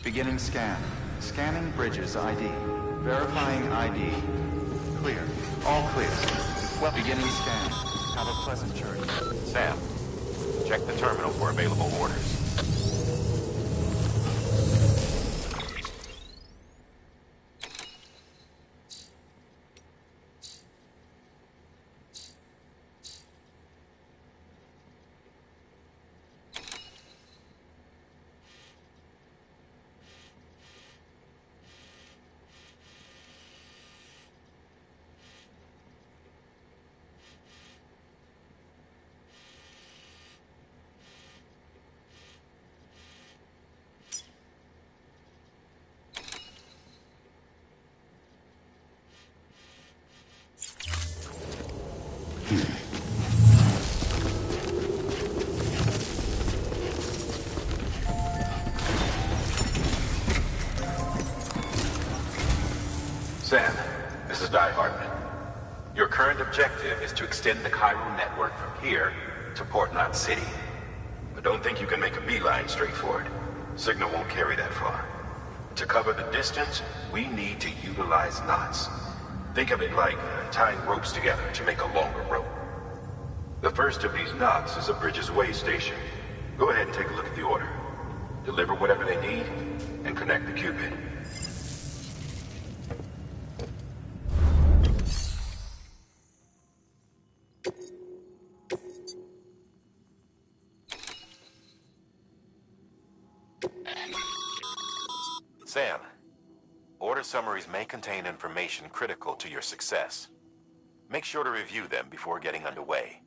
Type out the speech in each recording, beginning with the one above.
Beginning scan. Scanning bridges ID. Verifying ID. Clear. All clear. Well, beginning scan. Have a pleasant journey. Sam, check the terminal for available orders. Sam, this is Di Hartman. Your current objective is to extend the Chiral network from here to Port Knot City. But don't think you can make a beeline straight for it. Signal won't carry that far. To cover the distance, we need to utilize knots. Think of it like tying ropes together to make a longer rope. The first of these knots is a Bridges Way station. Go ahead and take a look at the order. Deliver whatever they need, and connect the Cupid. Sam, order summaries may contain information critical to your success. Make sure to review them before getting underway.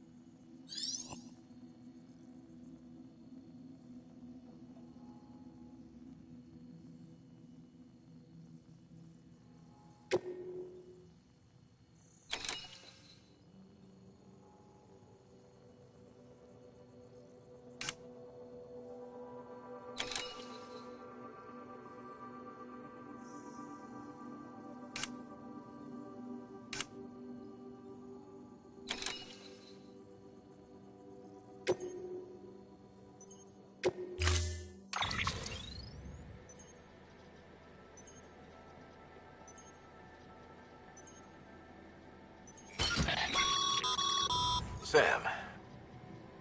Sam,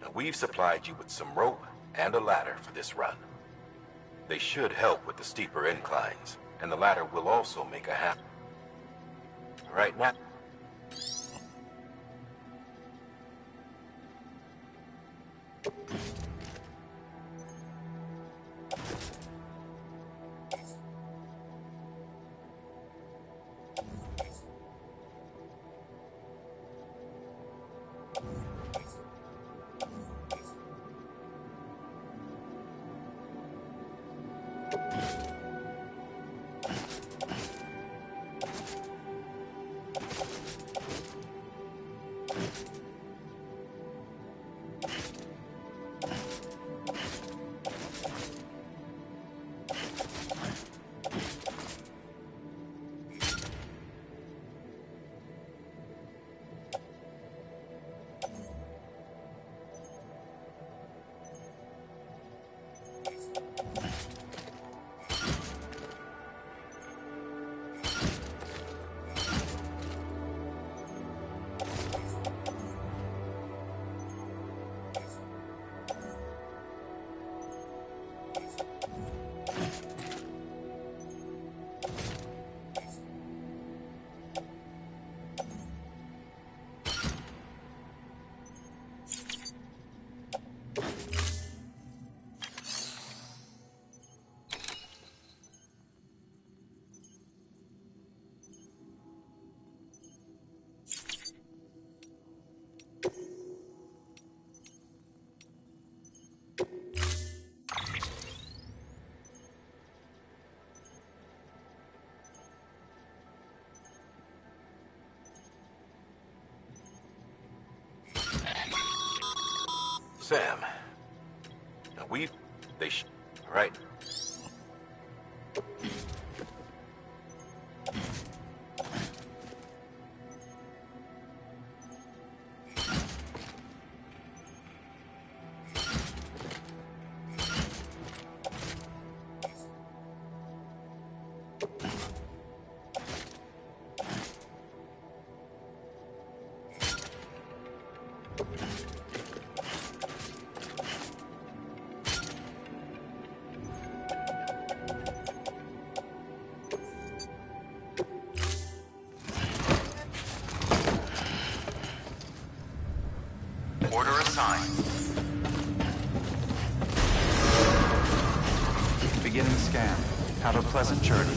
now we've supplied you with some rope and a ladder for this run. They should help with the steeper inclines, and the ladder will also make a Right now... Sam, now right. scan. Have a pleasant journey.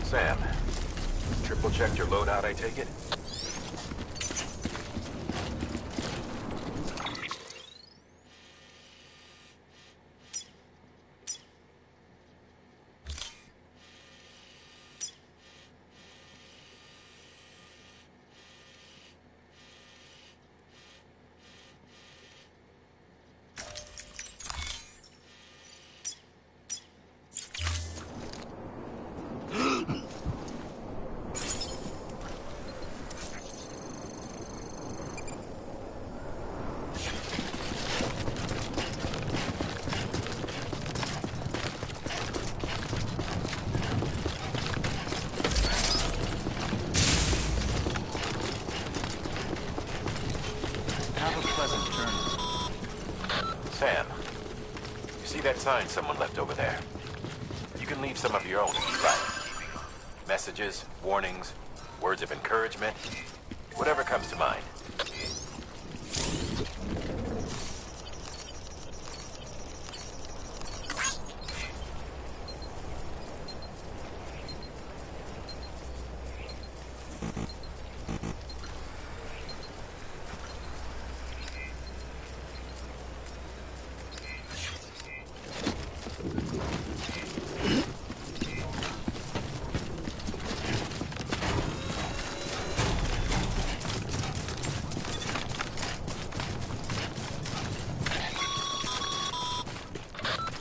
Sam, triple checked your loadout, I take it? Have a pleasant journey. Sam, you see that sign someone left over there? You can leave some of your own if you like. Messages, warnings, words of encouragement, whatever comes to mind.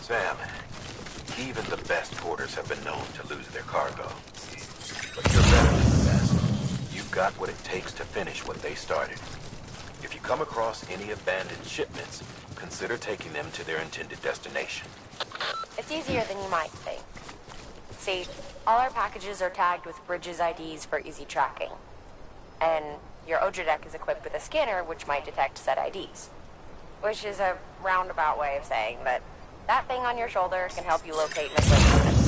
Sam, even the best porters have been known to lose their cargo. But you're better than the best. You've got what it takes to finish what they started. If you come across any abandoned shipments, consider taking them to their intended destination. It's easier than you might think. See, all our packages are tagged with Bridges IDs for easy tracking. And your Odra deck is equipped with a scanner which might detect said IDs. Which is a roundabout way of saying that that thing on your shoulder can help you locate missing shipments.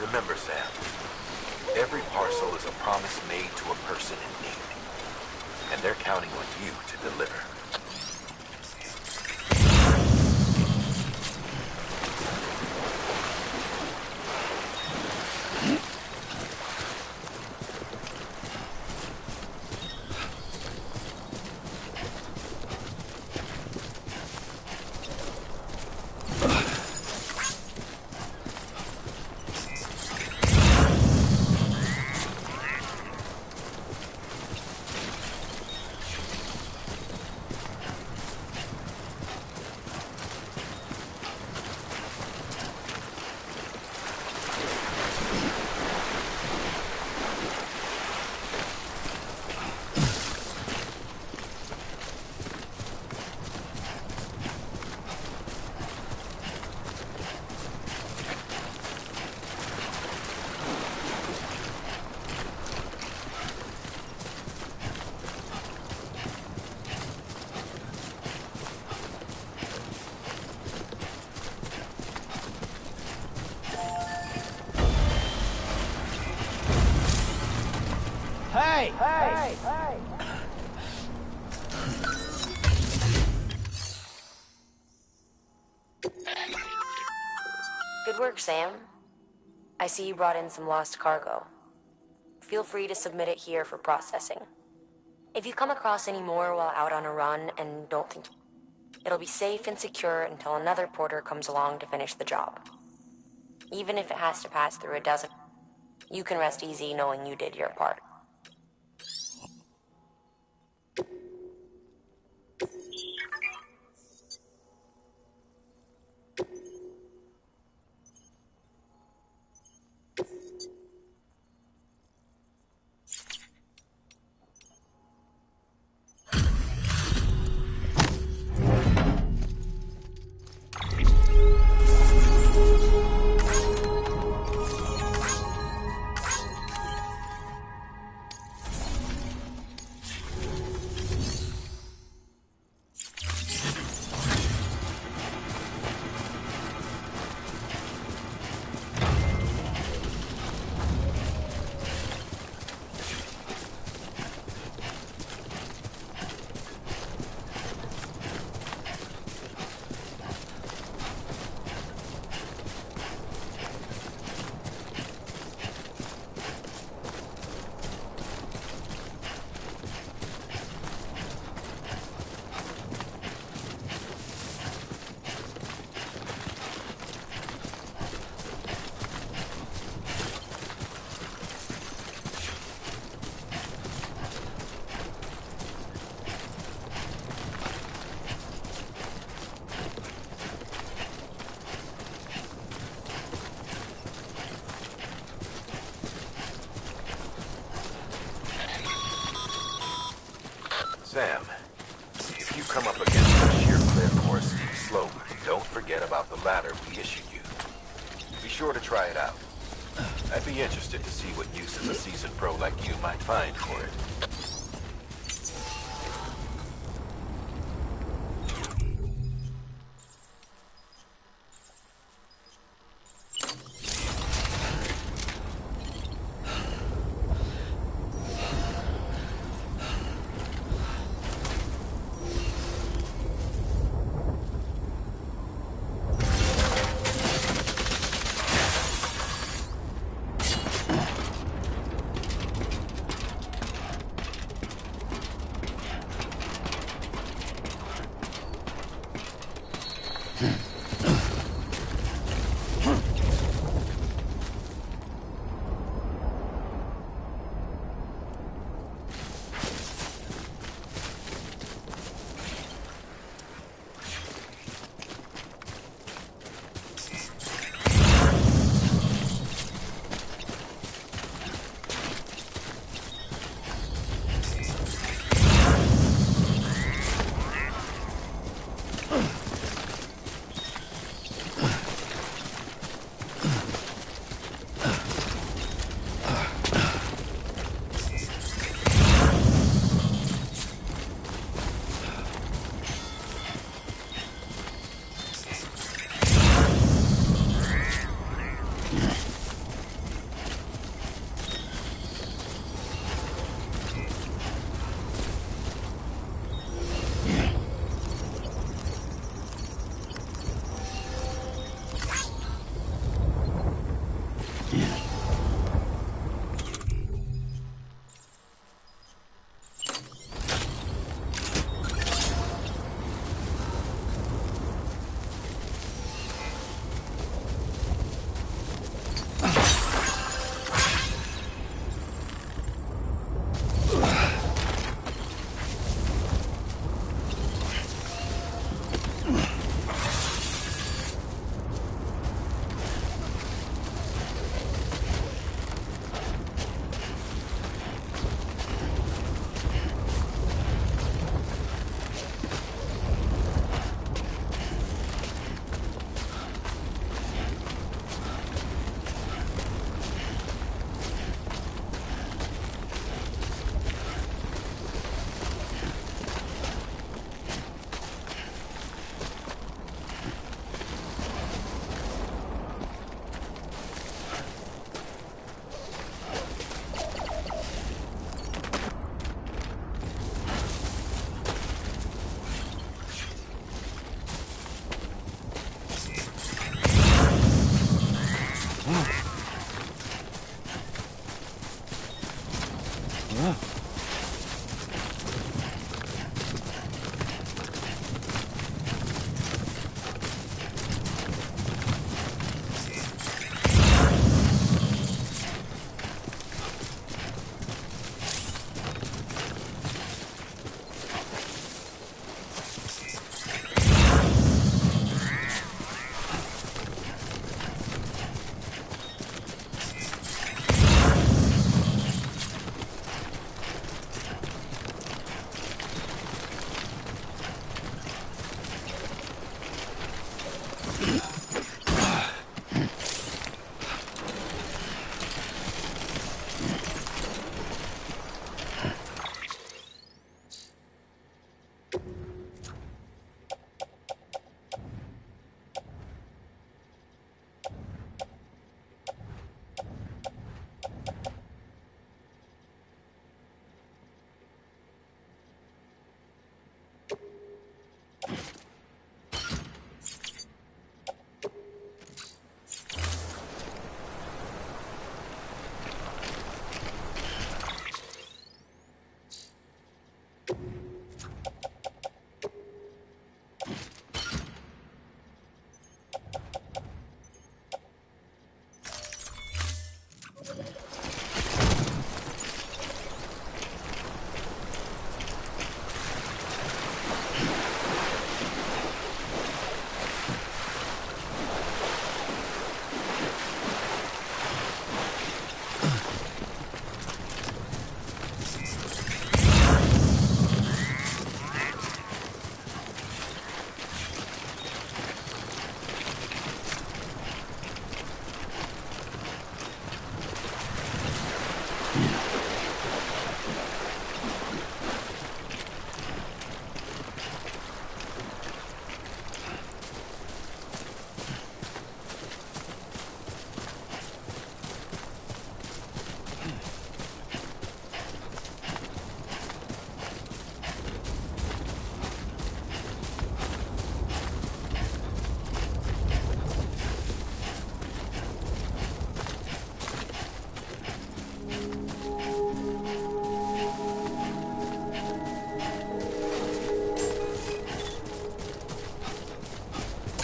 Remember, Sam, every parcel is a promise made to a person in need. And they're counting on you to deliver. Hey! Good work, Sam. I see you brought in some lost cargo. Feel free to submit it here for processing. If you come across any more while out on a run and don't think... it'll be safe and secure until another porter comes along to finish the job. Even if it has to pass through a dozen, you can rest easy knowing you did your part. Sam, if you come up against a sheer cliff or a steep slope, don't forget about the ladder we issued you. Be sure to try it out. I'd be interested to see what uses a seasoned pro like you might find for it.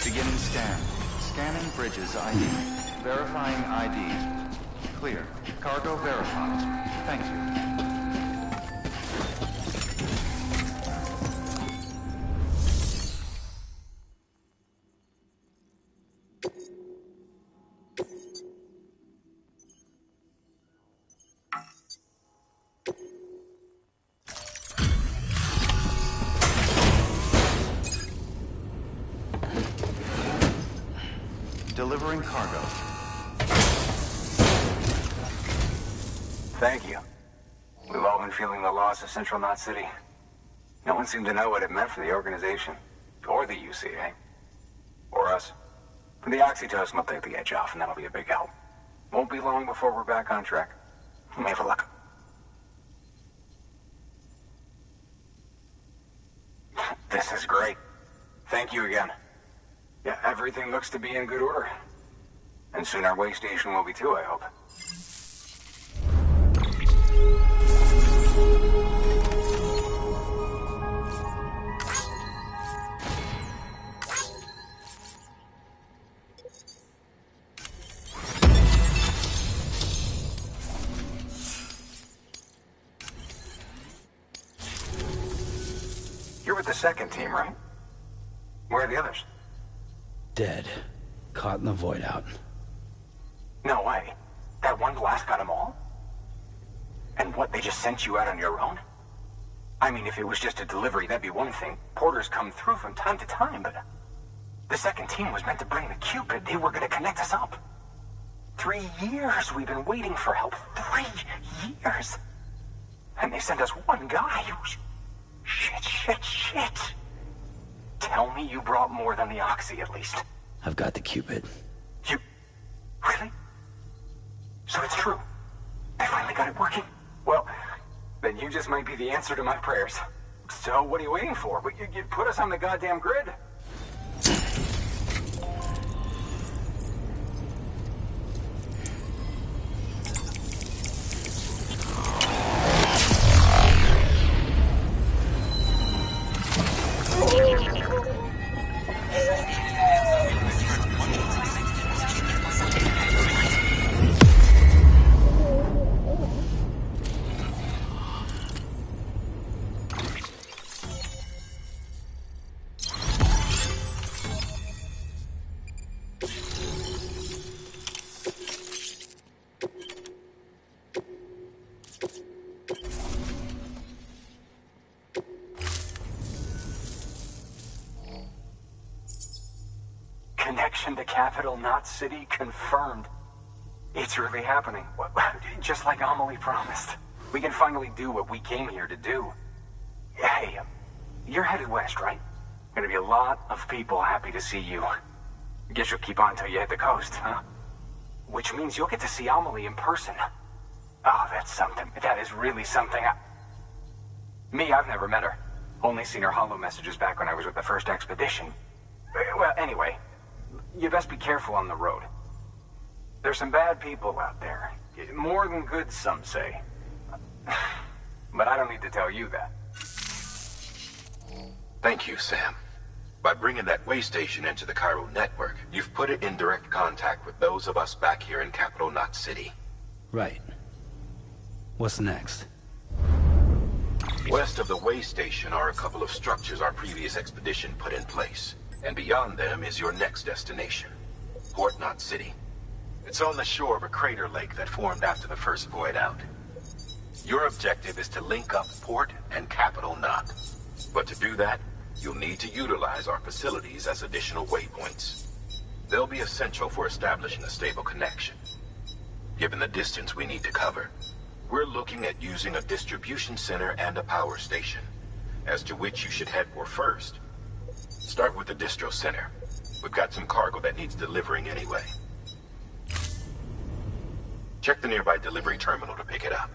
Beginning scan. Scanning bridges ID. Verifying ID. Clear. Cargo verified. Thank you. Delivering cargo. Thank you. We've all been feeling the loss of Central Knot City. No one seemed to know what it meant for the organization. Or the UCA. Or us. But the oxytocin will take the edge off, and that'll be a big help. Won't be long before we're back on track. You may have luck. This is great. Thank you again. Yeah, everything looks to be in good order. And soon our way station will be too, I hope. You're with the second team, right? Where are the others? Dead. Caught in the void out. No way. That one blast got them all? And what, they just sent you out on your own? I mean, if it was just a delivery, that'd be one thing. Porters come through from time to time, but... The second team was meant to bring the Cupid. They were gonna connect us up. 3 years we've been waiting for help. 3 years! And they sent us one guy. Shit. Tell me you brought more than the Oxy, at least. I've got the Cupid. You... Really? So it's true. They finally got it working. Well, then you just might be the answer to my prayers. So what are you waiting for? You put us on the goddamn grid. Connection to Capital Knot City confirmed. It's really happening. Just like Amelie promised. We can finally do what we came here to do. Hey, you're headed west, right? Gonna be a lot of people happy to see you. Guess you'll keep on till you hit the coast, huh? Which means you'll get to see Amelie in person. Oh, that's something. That is really something. I've never met her. Only seen her holo messages back when I was with the first expedition. Well, anyway, you best be careful on the road. There's some bad people out there. More than good, some say. But I don't need to tell you that. Thank you, Sam. By bringing that way station into the Cairo network, you've put it in direct contact with those of us back here in Capital Knot City. Right. What's next? West of the way station are a couple of structures our previous expedition put in place. And beyond them is your next destination, Port Knot City. It's on the shore of a crater lake that formed after the first void out. Your objective is to link up Port and Capital Knot. But to do that, you'll need to utilize our facilities as additional waypoints. They'll be essential for establishing a stable connection. Given the distance we need to cover, We're looking at using a distribution center and a power station, as to which you should head for first. Start with the distro center. We've got some cargo that needs delivering anyway. Check the nearby delivery terminal to pick it up.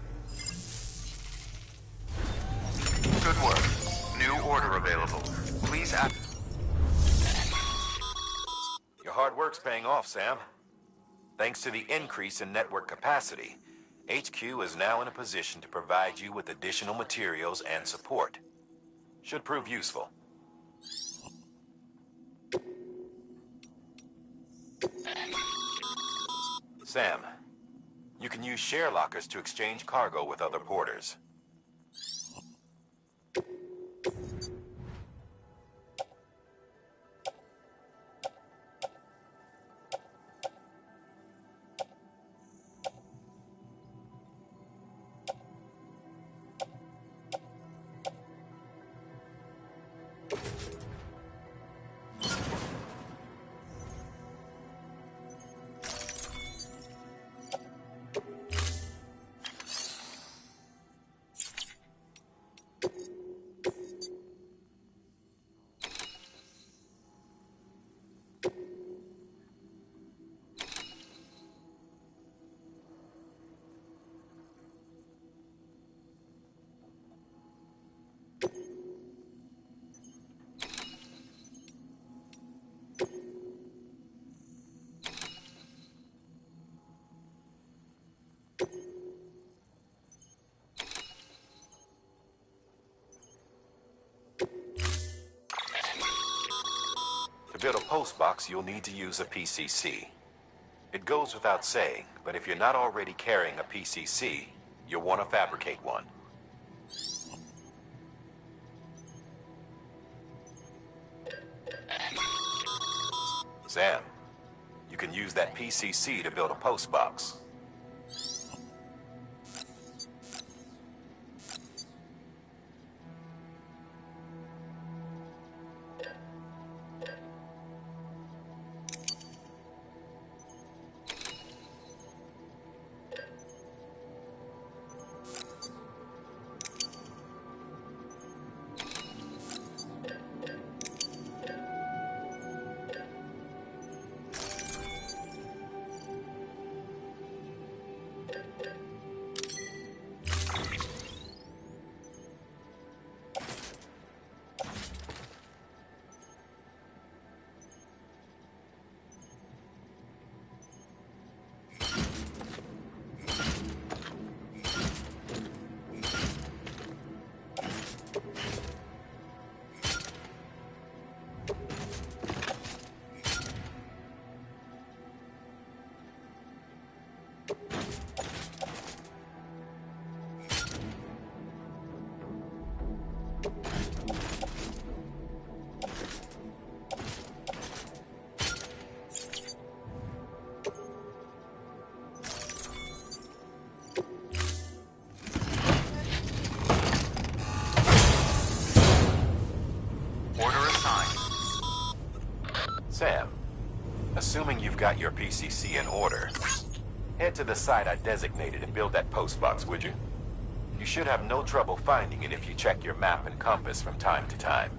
Good work. New order available. Please act. Your hard work's paying off, Sam. Thanks to the increase in network capacity, HQ is now in a position to provide you with additional materials and support. Should prove useful. Sam, you can use share lockers to exchange cargo with other porters. To build a post box, you'll need to use a PCC. It goes without saying, but if you're not already carrying a PCC, you'll want to fabricate one. Sam, you can use that PCC to build a post box. Sam, assuming you've got your PCC in order, head to the site I designated and build that post box, would you? You should have no trouble finding it if you check your map and compass from time to time.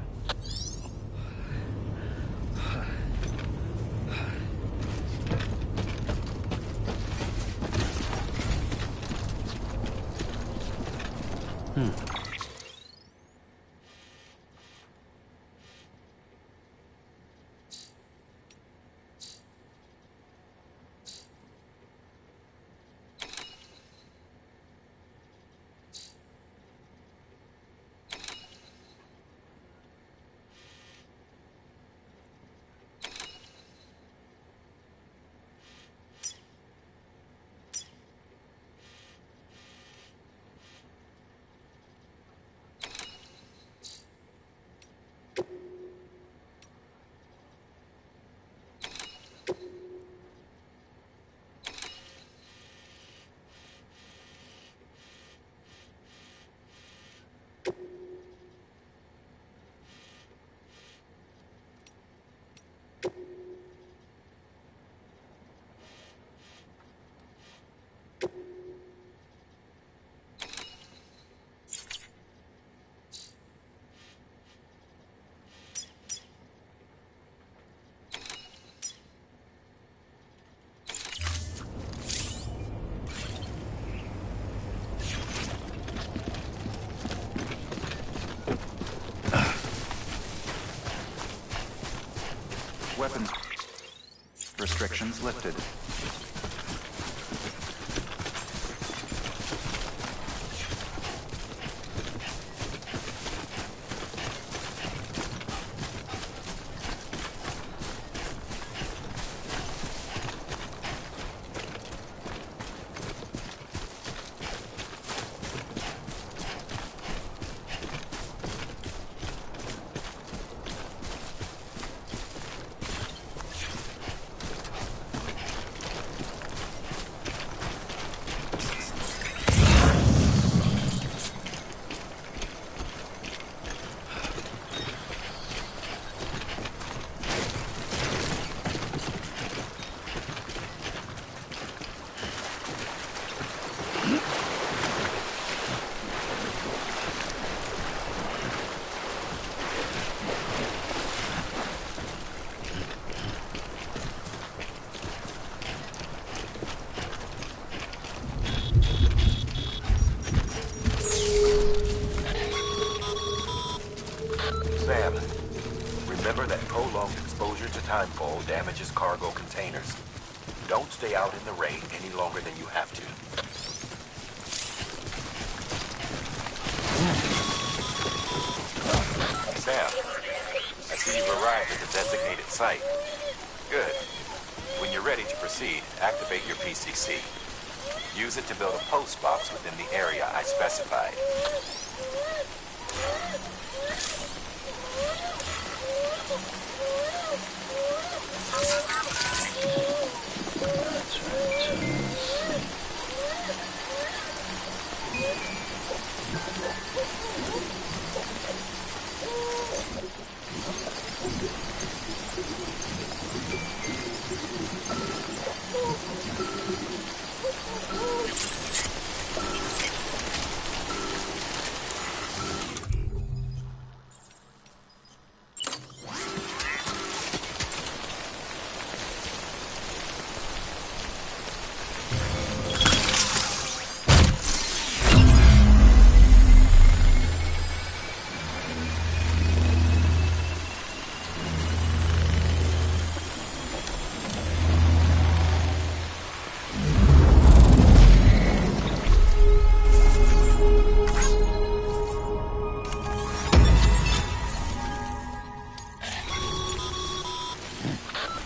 Weapons restrictions lifted. Sam, remember that prolonged exposure to timefall damages cargo containers. Don't stay out in the rain any longer than you have to. Sam, I see you've arrived at the designated site. Good. When you're ready to proceed, activate your PCC. Use it to build a post box within the area I specified.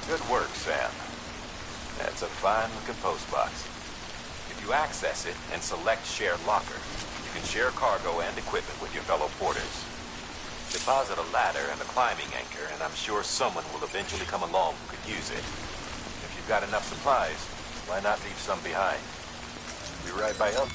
Good work, Sam. That's a fine-looking post box. If you access it and select Share Locker, you can share cargo and equipment with your fellow porters. Deposit a ladder and a climbing anchor, and I'm sure someone will eventually come along who could use it. If you've got enough supplies, why not leave some behind? Be right by up.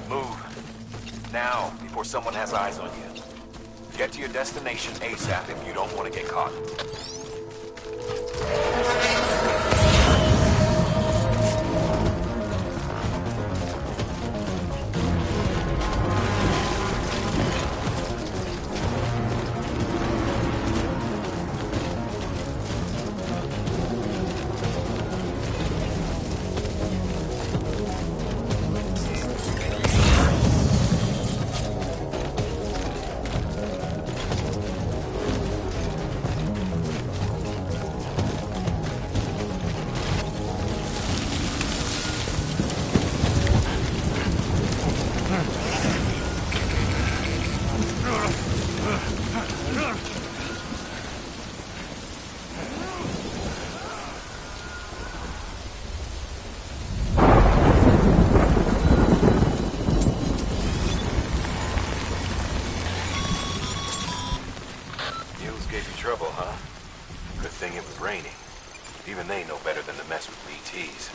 Move. Now, before someone has eyes on you. Get to your destination ASAP if you don't want to get caught. Trouble, huh? Good thing it was raining. Even they know better than to mess with BTs.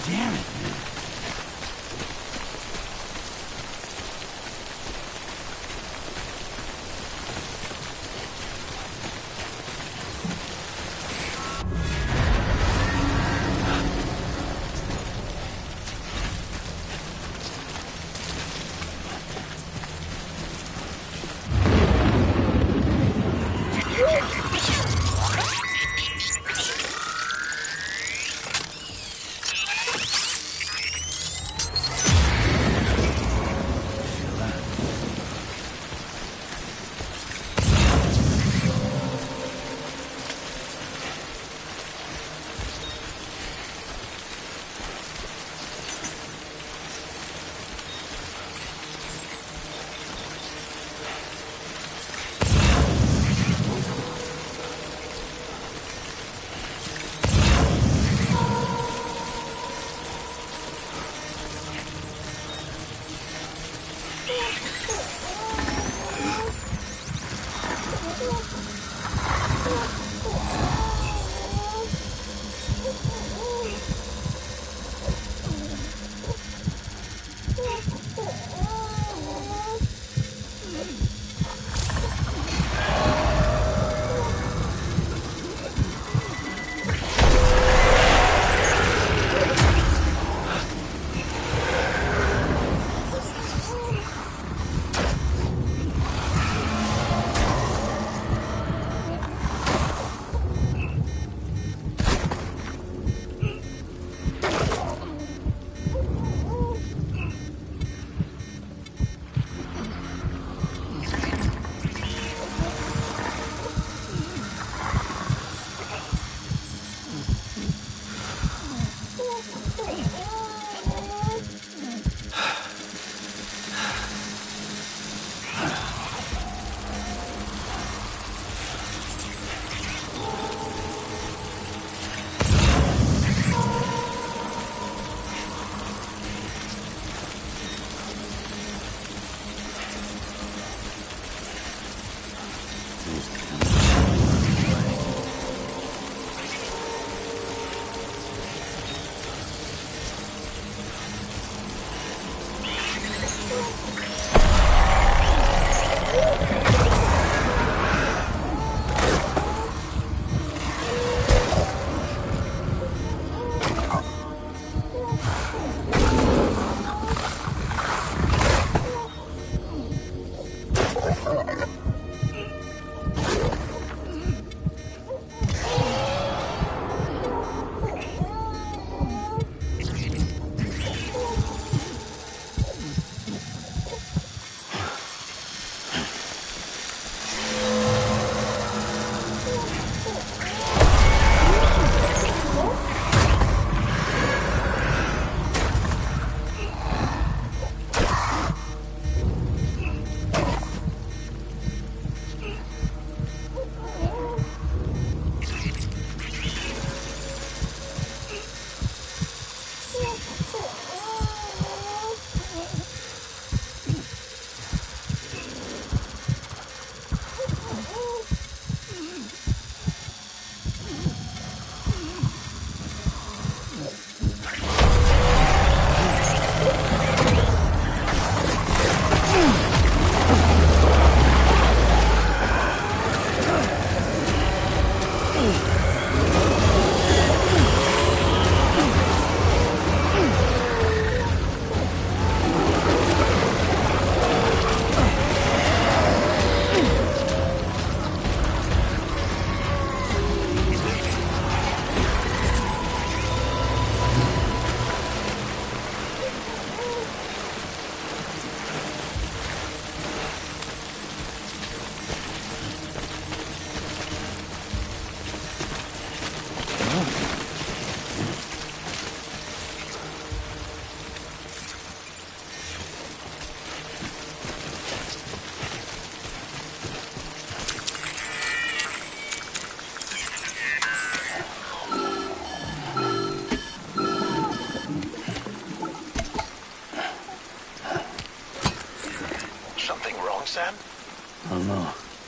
Damn it, man.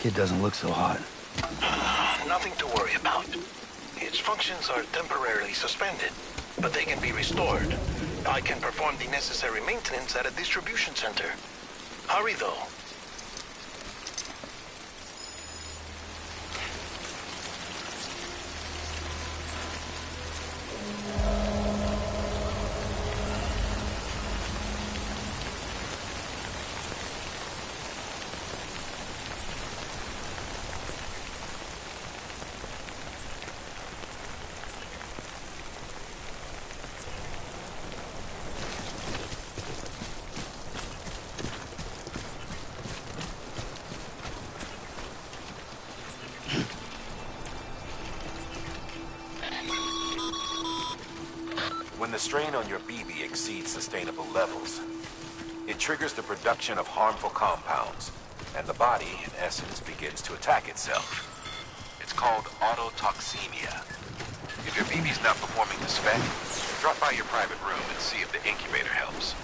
kid doesn't look so hot. Nothing to worry about. Its functions are temporarily suspended, but they can be restored. I can perform the necessary maintenance at a distribution center. Hurry, though. When the strain on your BB exceeds sustainable levels, it triggers the production of harmful compounds, and the body, in essence, begins to attack itself. It's called autotoxemia. If your BB's not performing the spec, drop by your private room and see if the incubator helps.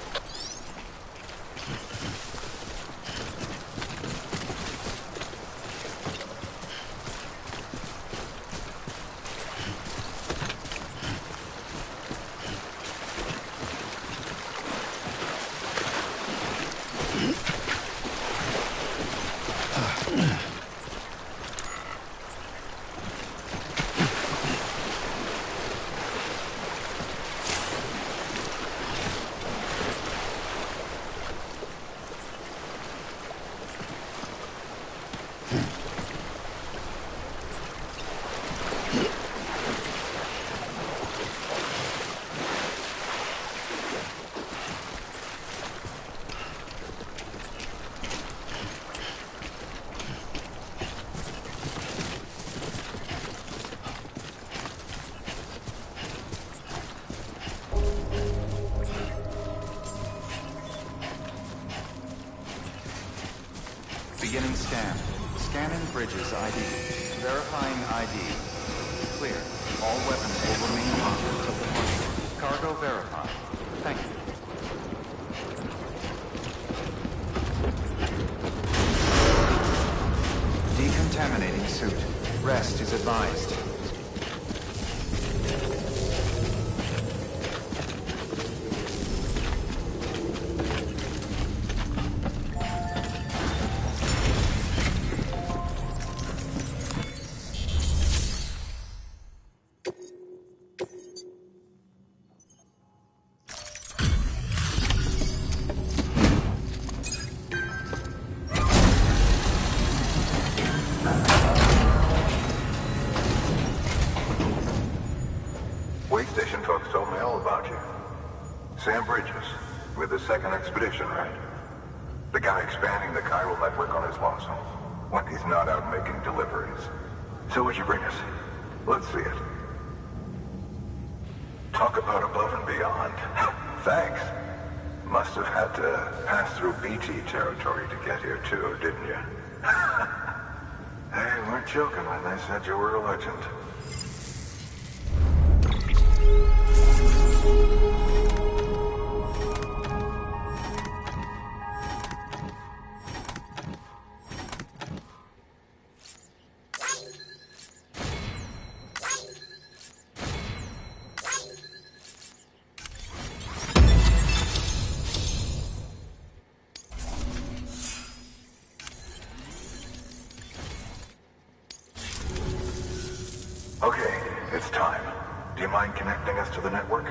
Beginning scan. Scanning bridges ID. Verifying ID. Clear. All weapons will remain locked until departure. Cargo verified. Thank you. Decontaminating suit. Rest is advised. Second expedition, right? The guy expanding the chiral network on his lonesome when he's not out making deliveries. So what'd you bring us? Let's see it. Talk about above and beyond. Thanks. Must have had to pass through BT territory to get here too, didn't you? They weren't joking when they said you were a legend. Okay, it's time. Do you mind connecting us to the network?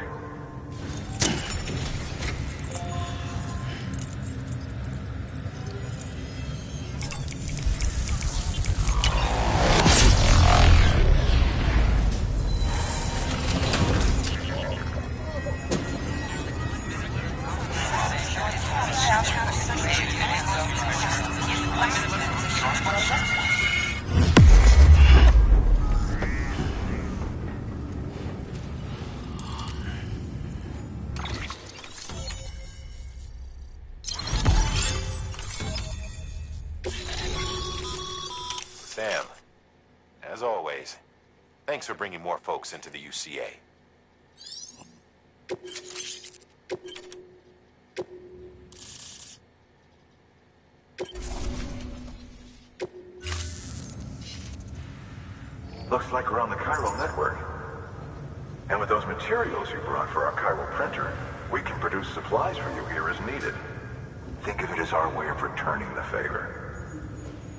Sam, as always, thanks for bringing more folks into the UCA. Looks like we're on the chiral network. And with those materials you brought for our chiral printer, we can produce supplies for you here as needed. Think of it as our way of returning the favor.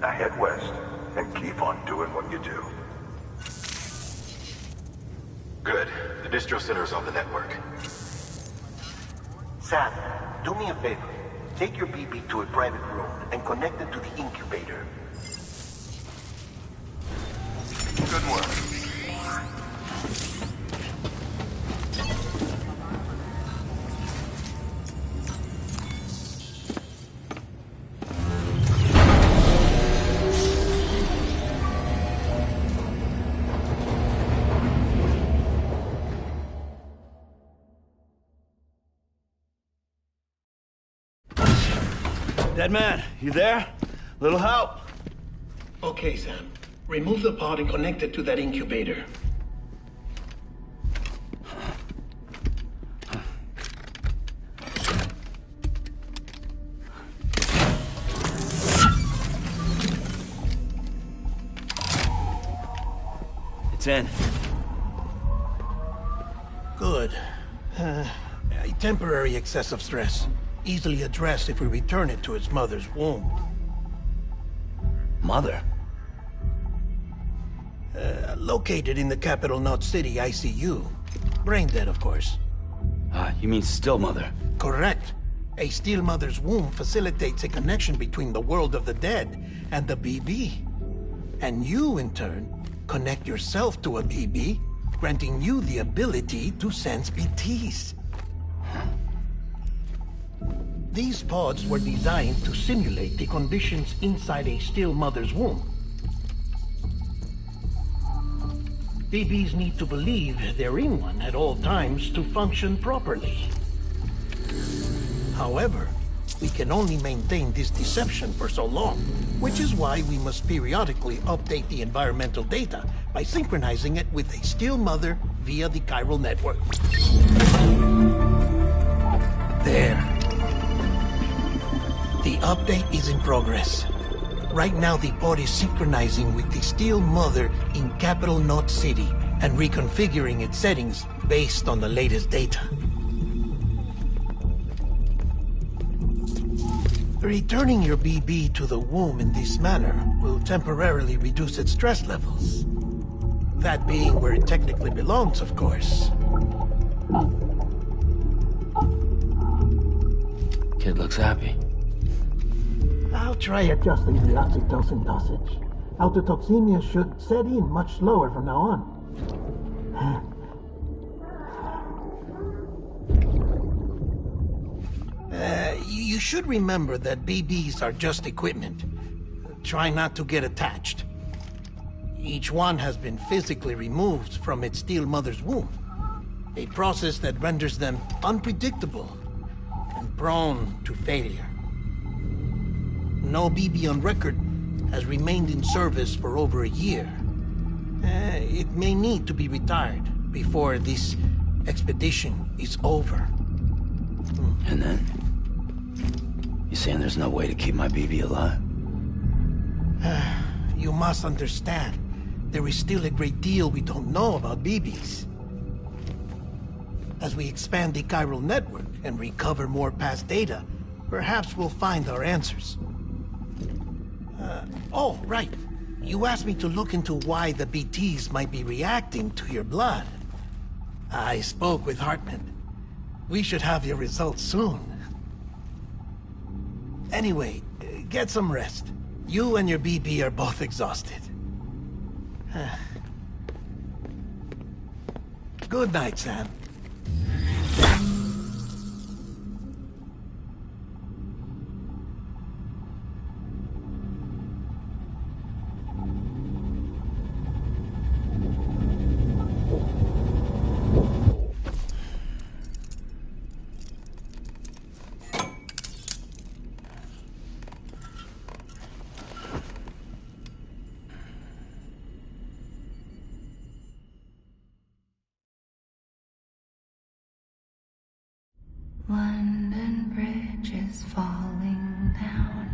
Now head west and keep on doing what you do. Good. The distro center's on the network. Sam, do me a favor. Take your BB to a private room and connect it to the incubator. Good work. Dead man, you there? Little help? Okay, Sam. Remove the pod and connect it to that incubator. It's in. Good. A temporary excessive stress. Easily addressed if we return it to its mother's womb. Mother? Located in the capital Knot City ICU. Brain dead, of course. You mean still mother? Correct. A still mother's womb facilitates a connection between the world of the dead and the BB. And you, in turn, connect yourself to a BB, granting you the ability to sense BTs. These pods were designed to simulate the conditions inside a still mother's womb. BBs need to believe they're in one at all times to function properly. However, we can only maintain this deception for so long, which is why we must periodically update the environmental data by synchronizing it with a still mother via the chiral network. There. The update is in progress. Right now, the pod is synchronizing with the still mother in capital Knot City and reconfiguring its settings based on the latest data. Returning your BB to the womb in this manner will temporarily reduce its stress levels. That being where it technically belongs, of course. Kid looks happy. I'll try adjusting the oxytocin dosage. Autotoxemia should set in much slower from now on. You should remember that BBs are just equipment. Try not to get attached. Each one has been physically removed from its still mother's womb. A process that renders them unpredictable and prone to failure. No BB on record has remained in service for over a year. It may need to be retired before this expedition is over. And then? You saying there's no way to keep my BB alive? You must understand, there is still a great deal we don't know about BBs. As we expand the chiral network and recover more past data, perhaps we'll find our answers. Oh, right. You asked me to look into why the BTs might be reacting to your blood. I spoke with Hartman. We should have your results soon. Anyway, get some rest. You and your BB are both exhausted. Good night, Sam. London Bridge is falling down,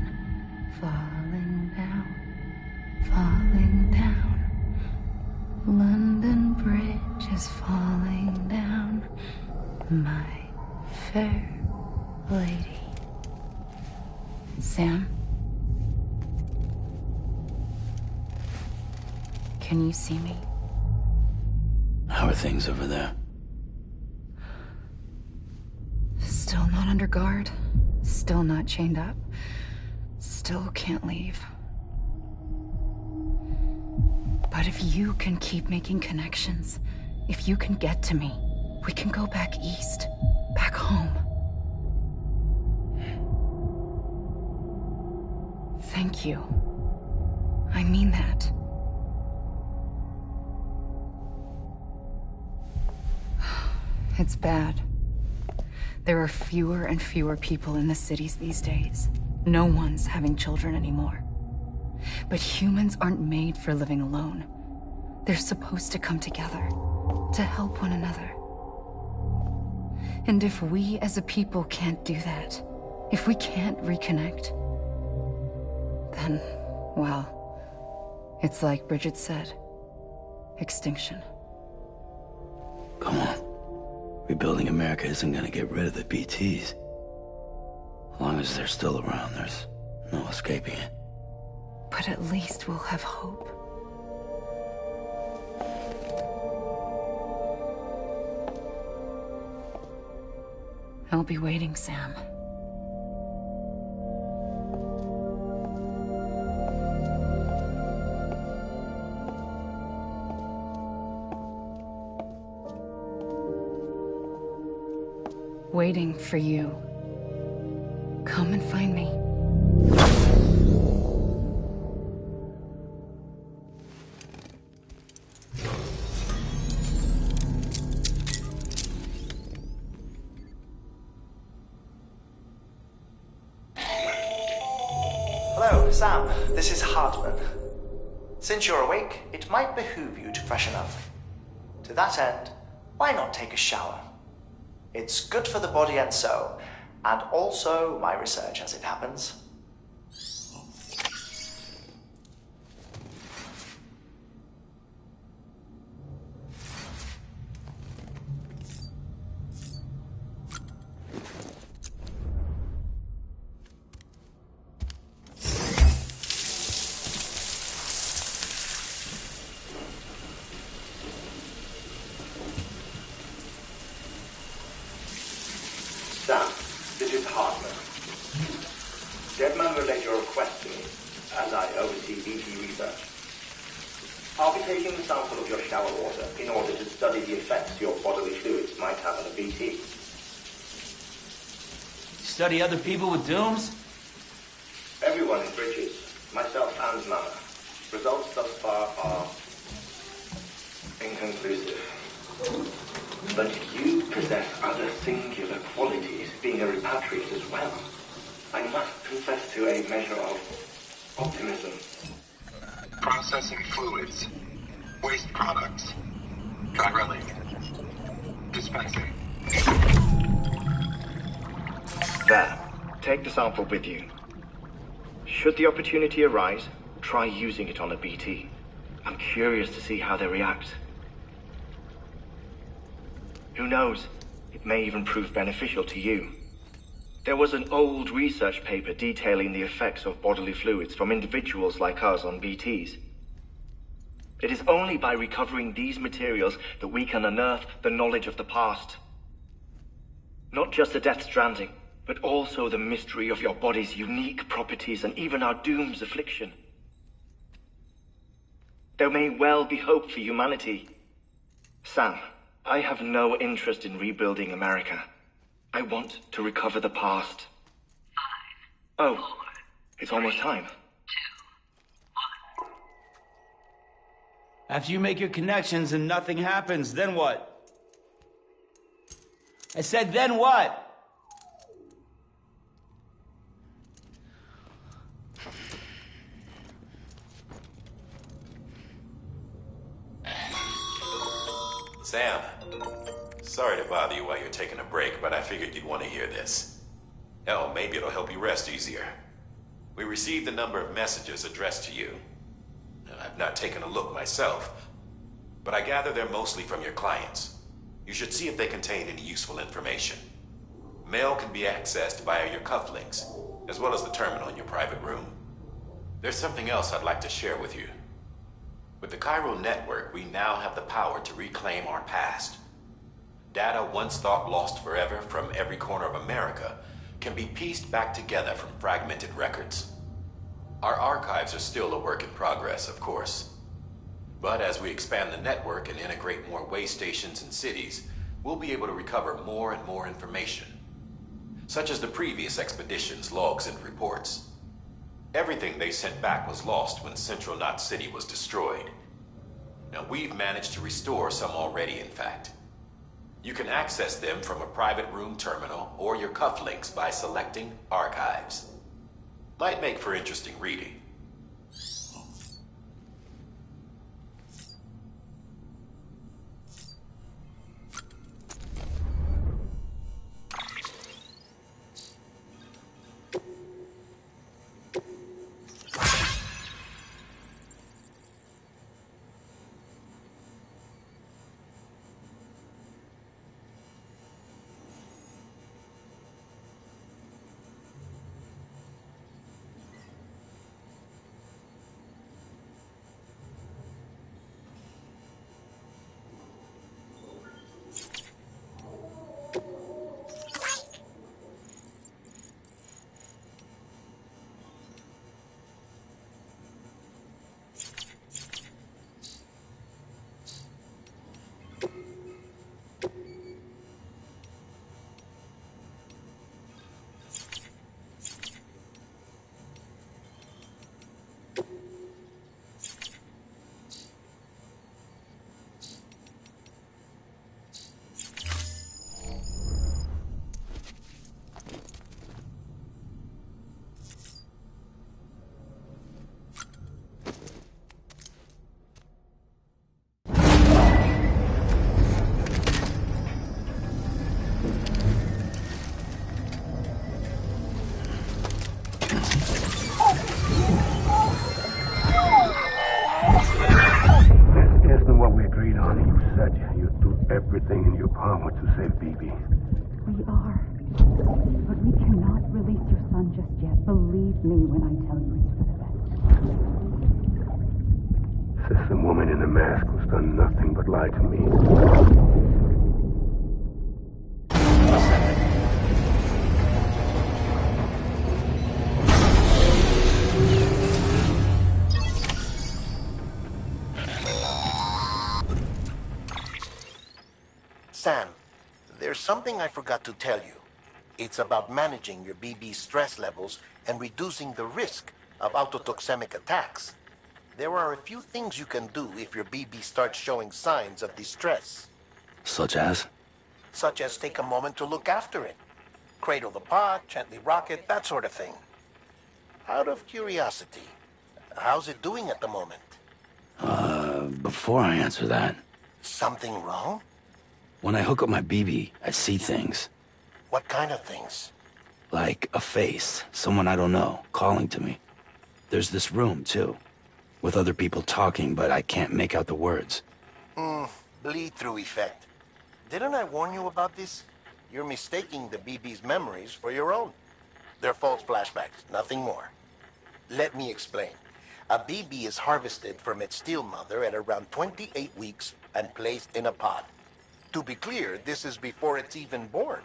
falling down, falling down. London Bridge is falling down, my fair lady. Sam? Can you see me? How are things over there? Still not under guard. Still not chained up. Still can't leave. But if you can keep making connections, if you can get to me, we can go back east. Back home. Thank you. I mean that. It's bad. There are fewer and fewer people in the cities these days. No one's having children anymore. But humans aren't made for living alone. They're supposed to come together, to help one another. And if we as a people can't do that, if we can't reconnect, then, well, it's like Bridget said, extinction. Come on. Rebuilding America isn't gonna get rid of the BTs. As long as they're still around, there's no escaping it. But at least we'll have hope. I'll be waiting, Sam. Waiting for you. Come and find me. Hello, Sam. This is Hartman. Since you're awake, it might behoove you to freshen up. To that end, why not take a shower? It's good for the body and soul, and also my research as it happens. Sam, this is Hartman. Deadman relayed your request to me, as I oversee BT research. I'll be taking a sample of your shower water in order to study the effects your bodily fluids might have on a BT. Study other people with dooms? Everyone in Bridges, myself and Mama. Results thus far are inconclusive. But you possess other singular qualities, being a repatriate as well. I must confess to a measure of optimism. Processing fluids. Waste products. Drilling. Dispensing. There. Take the sample with you. Should the opportunity arise, try using it on a BT. I'm curious to see how they react. Who knows? It may even prove beneficial to you. There was an old research paper detailing the effects of bodily fluids from individuals like us on BTs. It is only by recovering these materials that we can unearth the knowledge of the past. Not just the Death Stranding, but also the mystery of your body's unique properties and even our doom's affliction. There may well be hope for humanity. Sam, I have no interest in rebuilding America. I want to recover the past. 5, 4, oh, it's almost time. 2, 1. After you make your connections and nothing happens, then what? I said, then what? Sam, sorry to bother you while you're taking a break, but I figured you'd want to hear this. Hell, maybe it'll help you rest easier. We received a number of messages addressed to you. I've not taken a look myself, but but I gather they're mostly from your clients. You should see if they contain any useful information. Mail can be accessed via your cufflinks, as well as the terminal in your private room. There's something else I'd like to share with you. With the Cairo network, we now have the power to reclaim our past. Data once thought lost forever from every corner of America can be pieced back together from fragmented records. Our archives are still a work in progress, of course. But as we expand the network and integrate more way stations and cities, we'll be able to recover more and more information, such as the previous expedition's logs and reports. Everything they sent back was lost when Central Knot City was destroyed. Now we've managed to restore some already, in fact. You can access them from a private room terminal or your cufflinks by selecting Archives. Might make for interesting reading. Everything in your power to save BB. We are. But we cannot release your son just yet. Believe me when I tell you it's for the best. Says the woman in the mask who's done nothing but lie to me. Sam, there's something I forgot to tell you. It's about managing your BB stress levels and reducing the risk of autotoxemic attacks. There are a few things you can do if your BB starts showing signs of distress. Such as? Such as take a moment to look after it. Cradle the pod, gently rock it, that sort of thing. Out of curiosity, how's it doing at the moment? Before I answer that... Something wrong? When I hook up my BB, I see things. What kind of things? Like a face, someone I don't know, calling to me. There's this room, too, with other people talking, but I can't make out the words. Bleed-through effect. Didn't I warn you about this? You're mistaking the BB's memories for your own. They're false flashbacks, nothing more. Let me explain. A BB is harvested from its steel mother at around 28 weeks and placed in a pod. To be clear, this is before it's even born.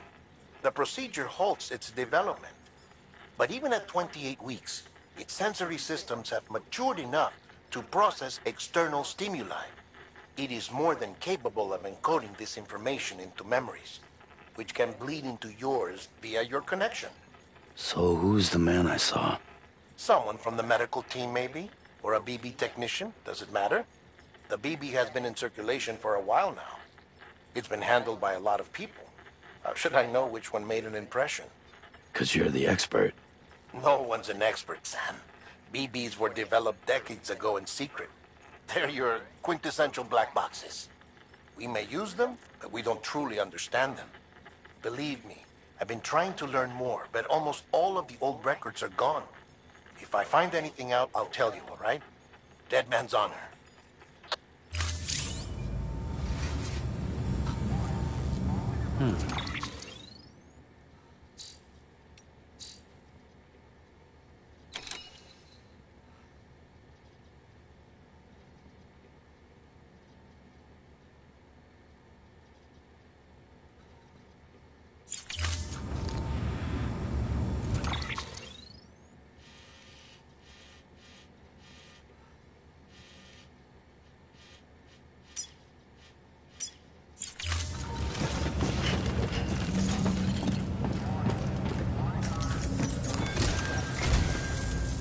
The procedure halts its development. But even at 28 weeks, its sensory systems have matured enough to process external stimuli. It is more than capable of encoding this information into memories, which can bleed into yours via your connection. So who's the man I saw? Someone from the medical team, maybe? Or a BB technician? Does it matter? The BB has been in circulation for a while now. It's been handled by a lot of people. How should I know which one made an impression? 'Cause you're the expert. No one's an expert, Sam. BBs were developed decades ago in secret. They're your quintessential black boxes. We may use them, but we don't truly understand them. Believe me, I've been trying to learn more, but almost all of the old records are gone. If I find anything out, I'll tell you, all right? Dead man's honor.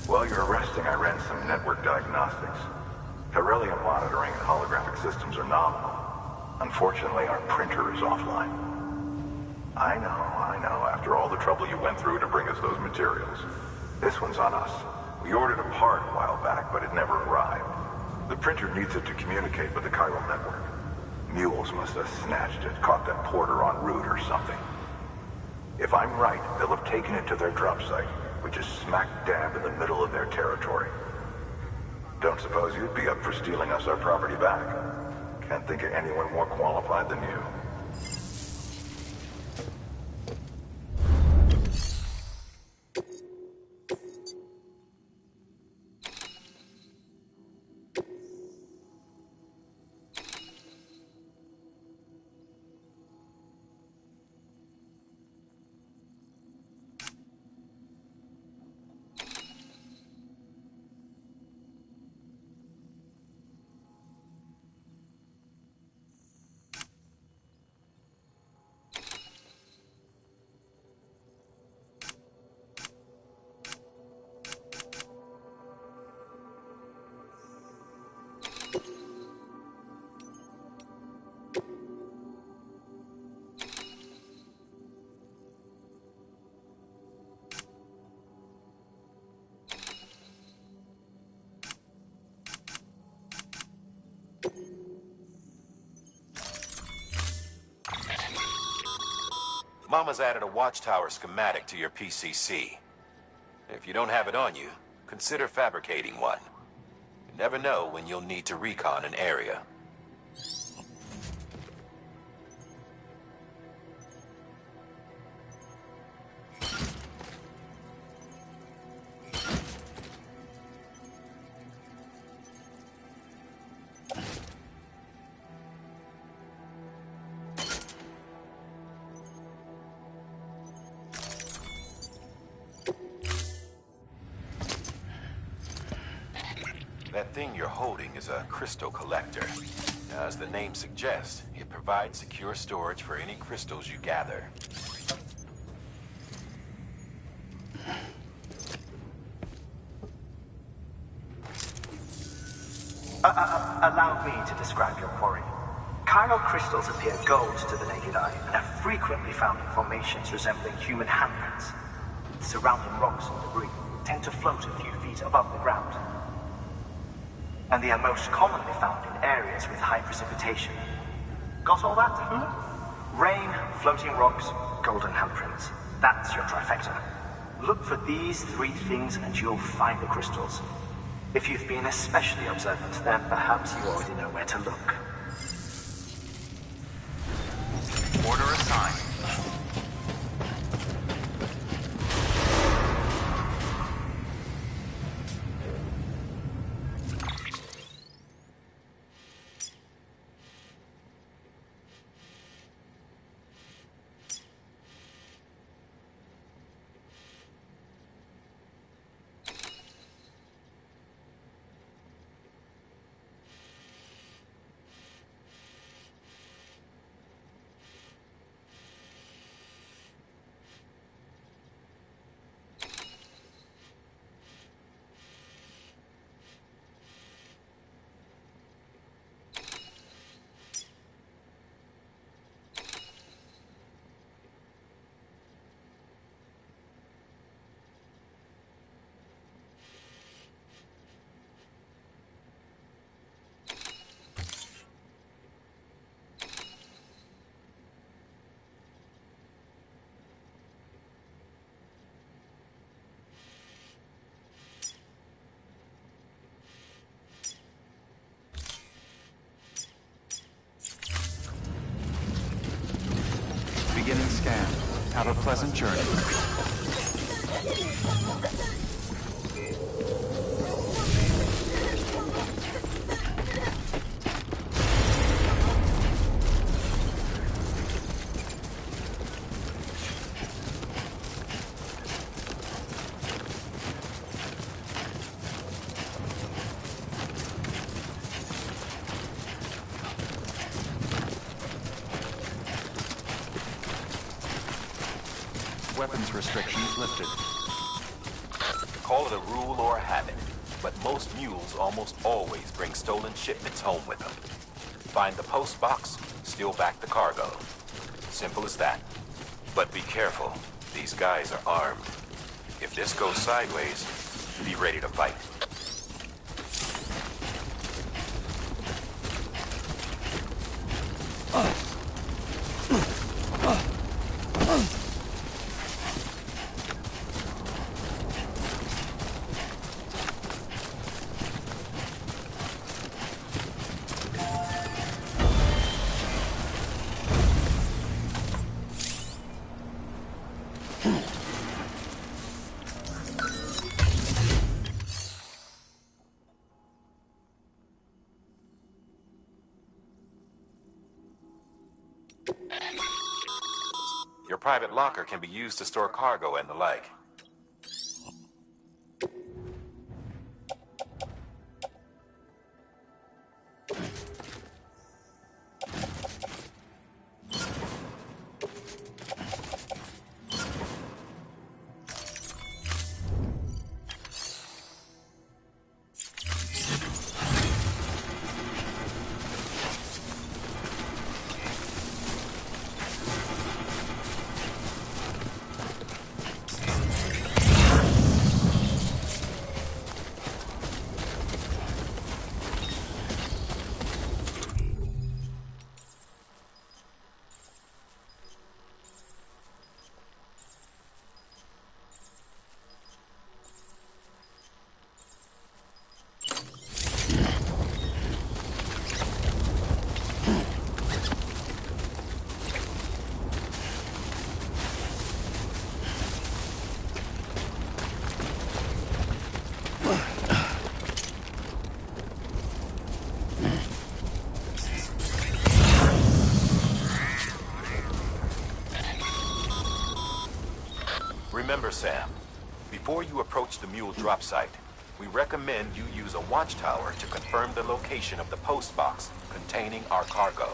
While you're resting, I ran some network diagnostics. Beryllium monitoring and holographic systems are nominal. Unfortunately, our printer is offline. I know, after all the trouble you went through to bring us those materials. This one's on us. We ordered a part a while back, but it never arrived. The printer needs it to communicate with the chiral network. Mules must have snatched it, caught that porter en route or something. If I'm right, they'll have taken it to their drop site, which is smack dab in the middle of their territory. Don't suppose you'd be up for stealing us our property back? Can't think of anyone more qualified than you. Mama's added a watchtower schematic to your PCC. If you don't have it on you, consider fabricating one. You never know when you'll need to recon an area. That thing you're holding is a crystal collector. As the name suggests, it provides secure storage for any crystals you gather. Allow me to describe your quarry. Chiral crystals appear gold to the naked eye and are frequently found in formations resembling human handprints. Surrounding rocks and debris tend to float a few feet above the ground. And they are most commonly found in areas with high precipitation. Got all that? Rain, floating rocks, golden handprints. That's your trifecta. Look for these three things and you'll find the crystals. If you've been especially observant, then perhaps you already know where to look. Order assigned. Beginning scan. Have a pleasant journey. Weapons restrictions lifted. Call it a rule or a habit, but most mules almost always bring stolen shipments home with them. Find the post box, steal back the cargo. Simple as that. But be careful. These guys are armed. If this goes sideways, be ready to fight. Your private locker can be used to store cargo and the like. Remember, Sam, before you approach the mule drop site, we recommend you use a watchtower to confirm the location of the post box containing our cargo.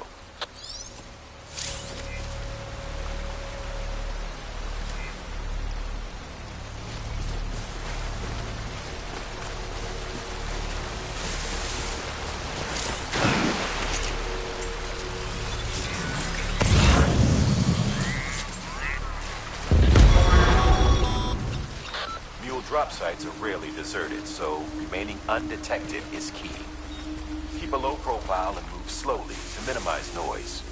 Drop sites are rarely deserted, so remaining undetected is key. Keep a low profile and move slowly to minimize noise.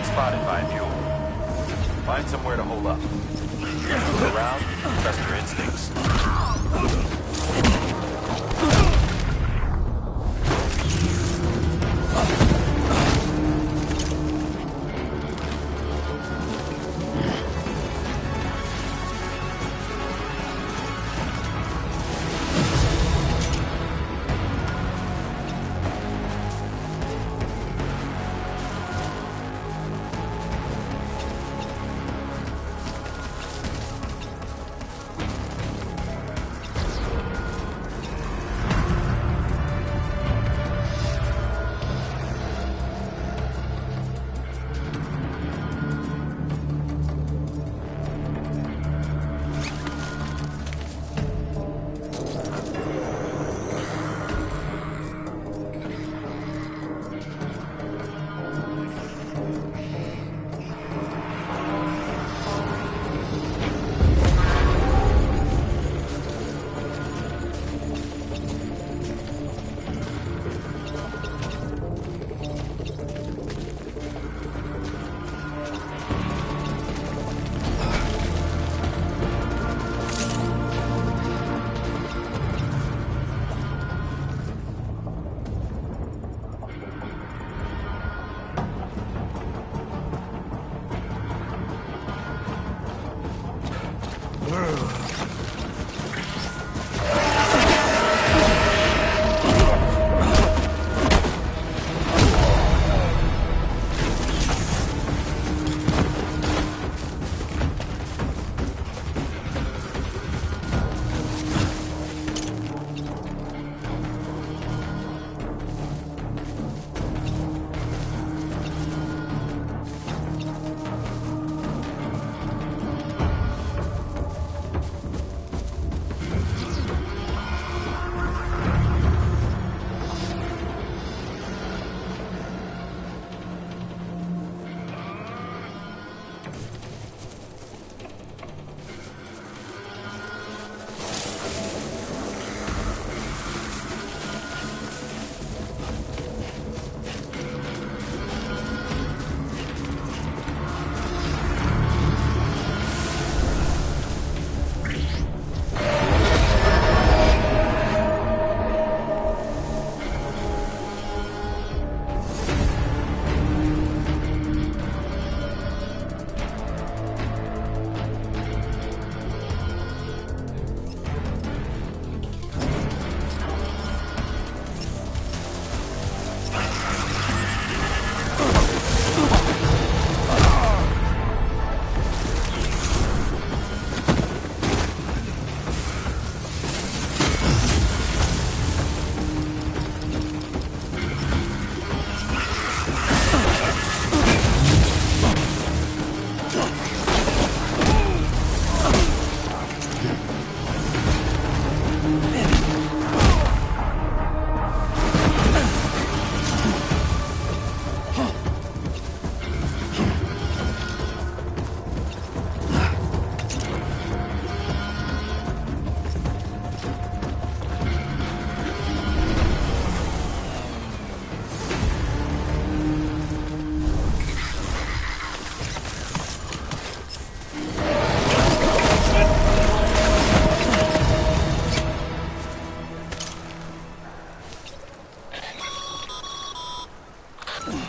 Spotted by a mule. Find somewhere to hold up. Look around, trust your instincts.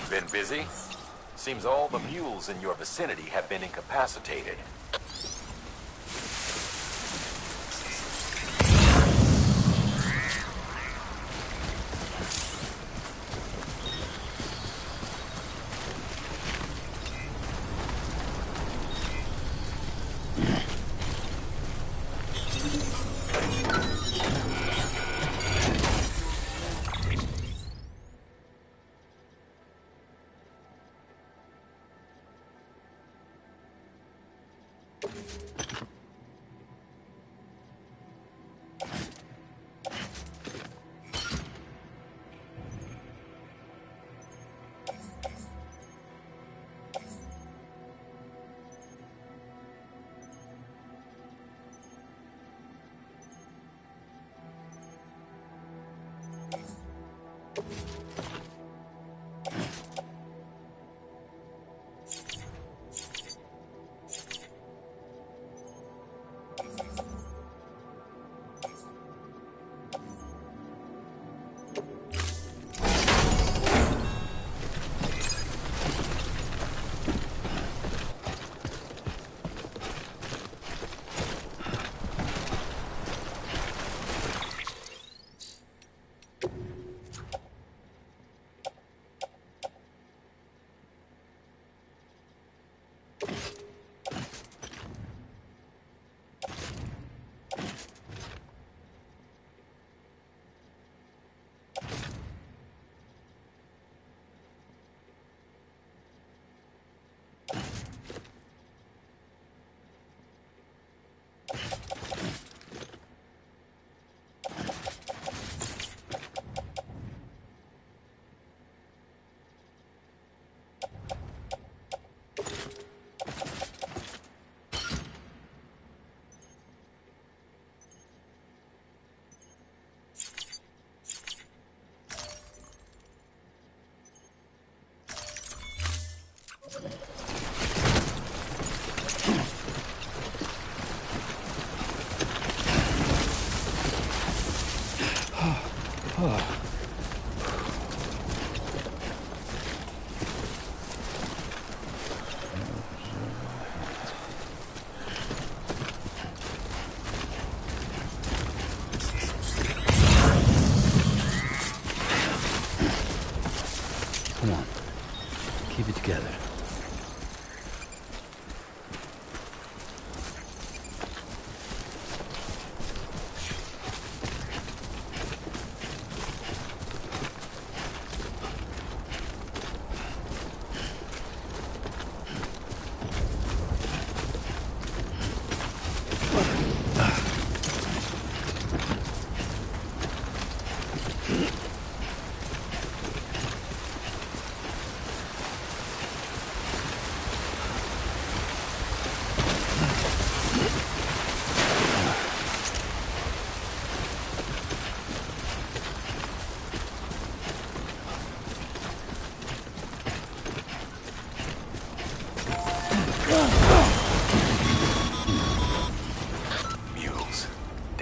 Been busy? Seems all the mules in your vicinity have been incapacitated.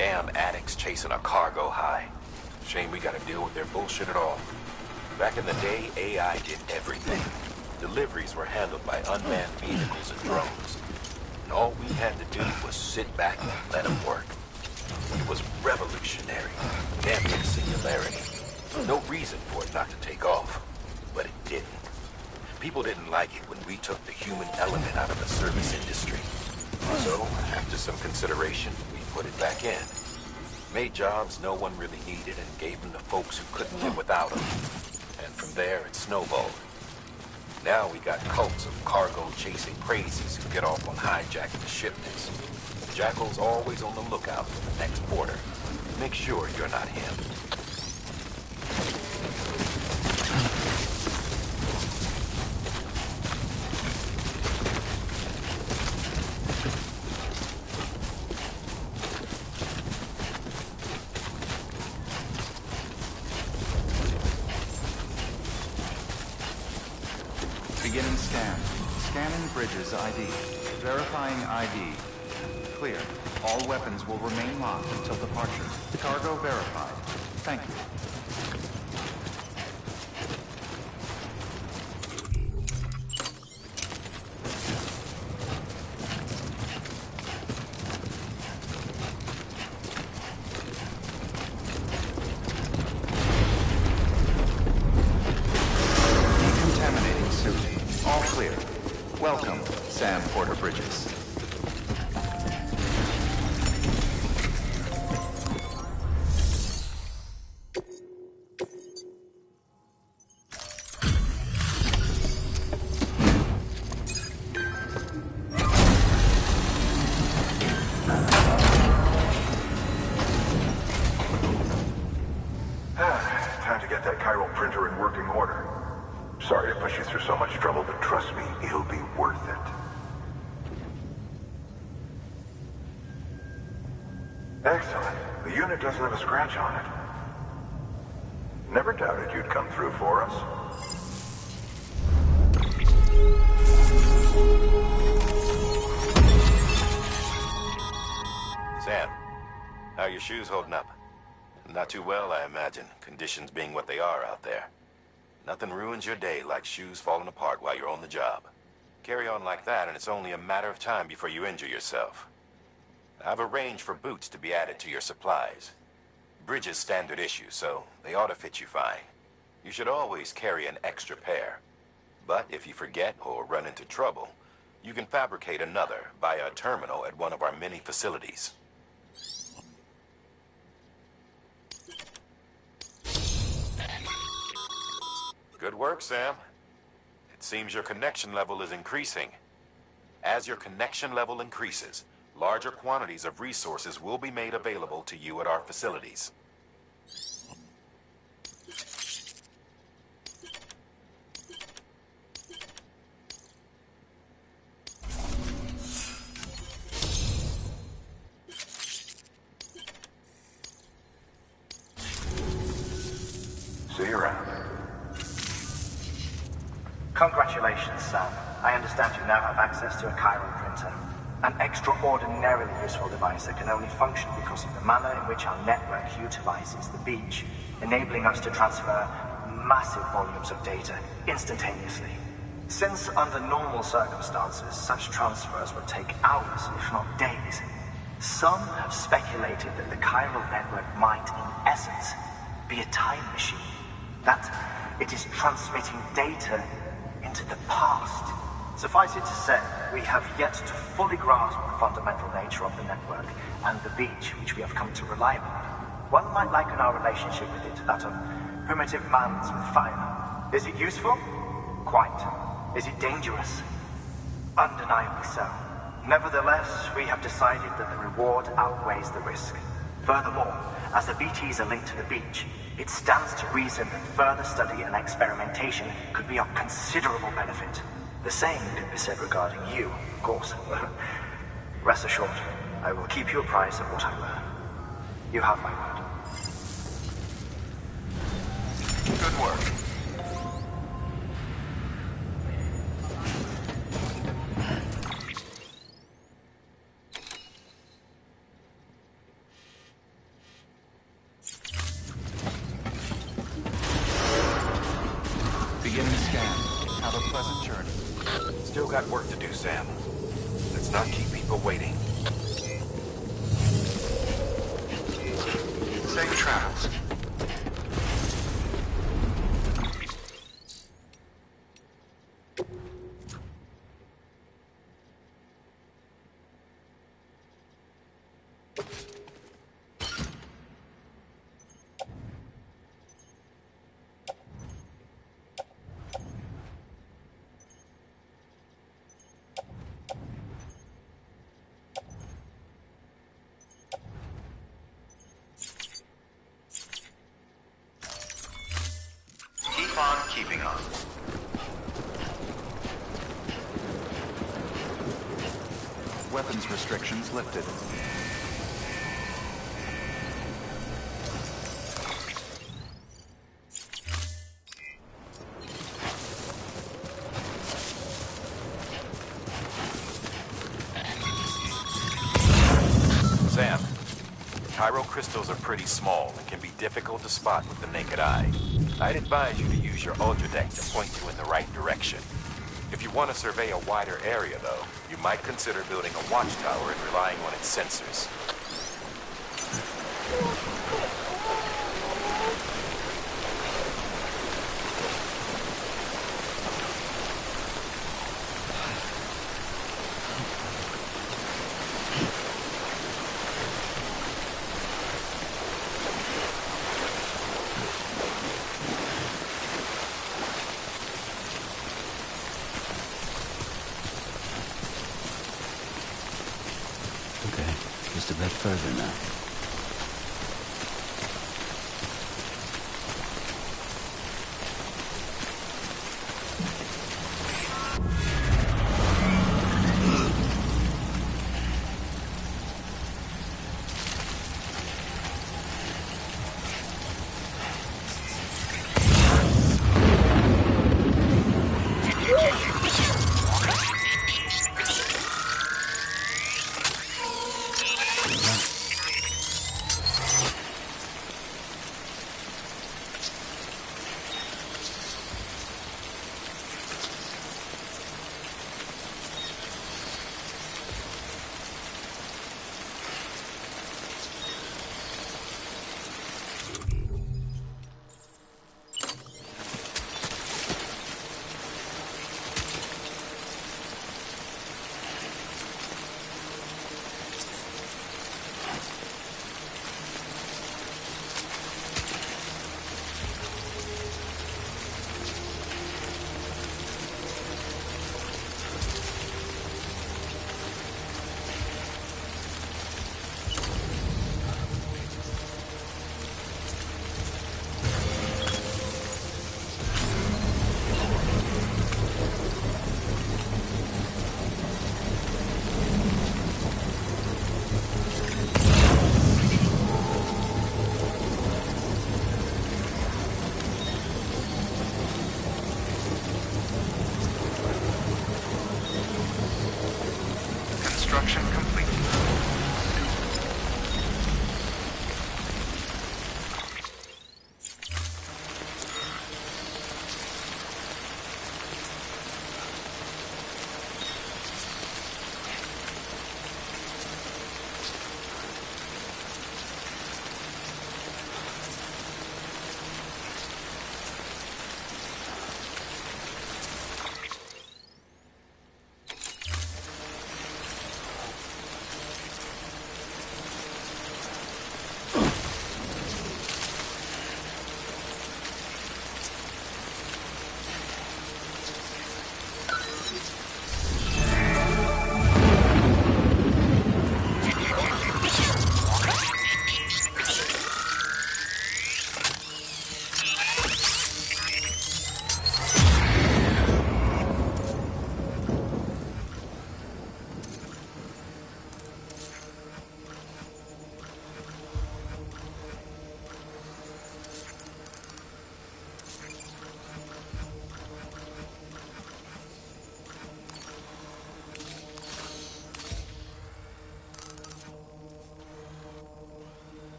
Damn addicts chasing a cargo high. Shame we gotta deal with their bullshit at all. Back in the day, AI did everything. Deliveries were handled by unmanned vehicles and drones. And all we had to do was sit back and let them work. It was revolutionary. Damn near singularity. No reason for it not to take off. But it didn't. People didn't like it when we took the human element out of the service industry. So, after some consideration, we put it back in. Made jobs no one really needed and gave them to folks who couldn't live without them. And from there, it snowballed. Now we got cults of cargo-chasing crazies who get off on hijacking shipments. The Jackal's always on the lookout for the next border. Make sure you're not him. Beginning scan. Scanning bridges ID. Verifying ID. Clear. All weapons will remain locked until departure. Cargo verified. Thank you. Decontaminating suit. All clear. Welcome, Sam Porter Bridges. Time to get that chiral printer in working order. Sorry to push you through so much trouble, but trust me, it'll be worth it. Excellent. The unit doesn't have a scratch on it. Never doubted you'd come through for us. Sam, how are your shoes holding up? Not too well, I imagine, conditions being what they are out there. Nothing ruins your day like shoes falling apart while you're on the job. Carry on like that, and it's only a matter of time before you injure yourself. I've arranged for boots to be added to your supplies. Bridges standard issue, so they ought to fit you fine. You should always carry an extra pair. But if you forget or run into trouble, you can fabricate another via a terminal at one of our many facilities. Good work, Sam. It seems your connection level is increasing. As your connection level increases, larger quantities of resources will be made available to you at our facilities. See you around. Congratulations, Sam. I understand you now have access to a chiral printer. An extraordinarily useful device that can only function because of the manner in which our network utilizes the beach, enabling us to transfer massive volumes of data instantaneously. Since under normal circumstances, such transfers would take hours, if not days, some have speculated that the chiral network might, in essence, be a time machine. That it is transmitting data into the past. Suffice it to say, we have yet to fully grasp the fundamental nature of the network and the beach which we have come to rely upon. One might liken our relationship with it to that of primitive mans with fire. Is it useful? Quite. Is it dangerous? Undeniably so. Nevertheless, we have decided that the reward outweighs the risk. Furthermore, as the BTs are linked to the beach, it stands to reason that further study and experimentation could be of considerable benefit. The same can be said regarding you, of course. Rest assured, I will keep you apprised of what I learn. You have my word. Good work. got work to do, Sam. Let's not keep people waiting. Safe travels. Keep on keeping on. Weapons restrictions lifted. Sam, Cairo crystals are pretty small and can be difficult to spot with the naked eye. I'd advise you to use your Ultradeck to point you in the right direction. If you want to survey a wider area, though, you might consider building a watchtower and relying on its sensors. Okay, just a bit further now.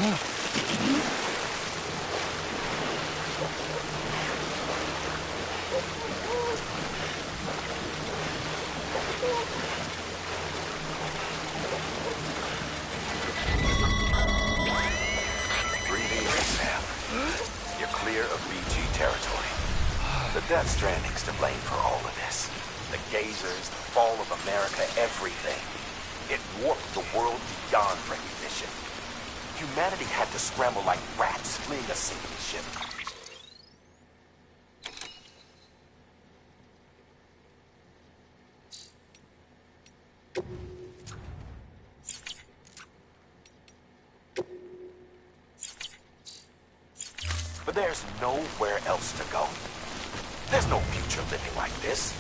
Breathe easy, Sam. You're clear of BT territory. The Death Stranding's to blame for all of this. The gazers, the fall of America, everything. It warped the world beyond recognition. Humanity had to scramble like rats fleeing a sinking ship. But there's nowhere else to go. There's no future living like this.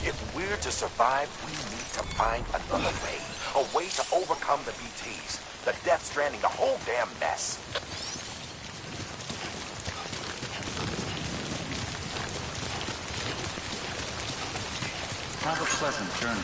If we're to survive, we need to find another way. A way to overcome the BTs, the Death Stranding, the whole damn mess. Have a pleasant journey.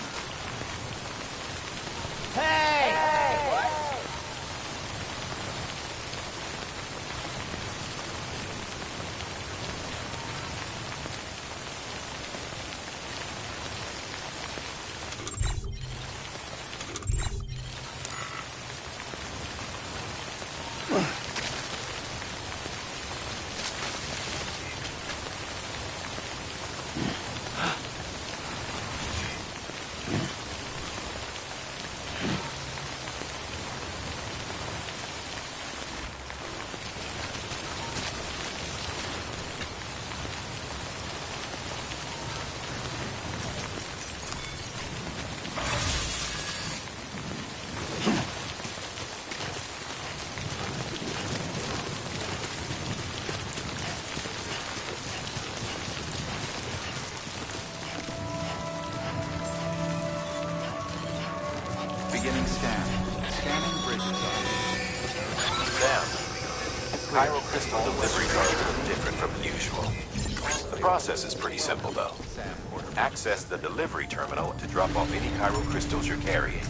Beginning scan. Scanning bridges. Sam, Chiral crystal deliveries are a little different from usual. The process is pretty simple, though. Access the delivery terminal to drop off any chiral crystals you're carrying.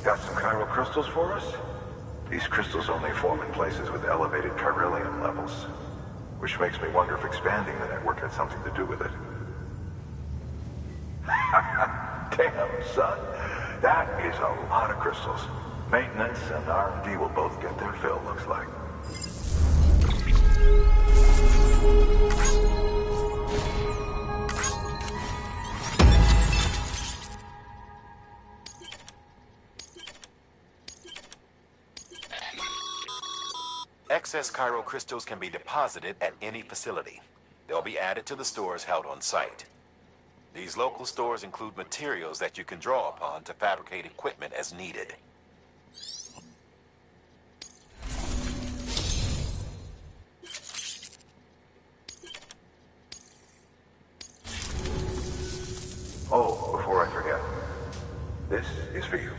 Got some chiral crystals for us? These crystals only form in places with elevated chiralium levels, which makes me wonder if expanding the network had something to do with it. Damn, son. That is a lot of crystals. Maintenance and R&D will both get their fill, looks like. Excess chiral crystals can be deposited at any facility. They'll be added to the stores held on site. These local stores include materials that you can draw upon to fabricate equipment as needed. Oh, before I forget, this is for you.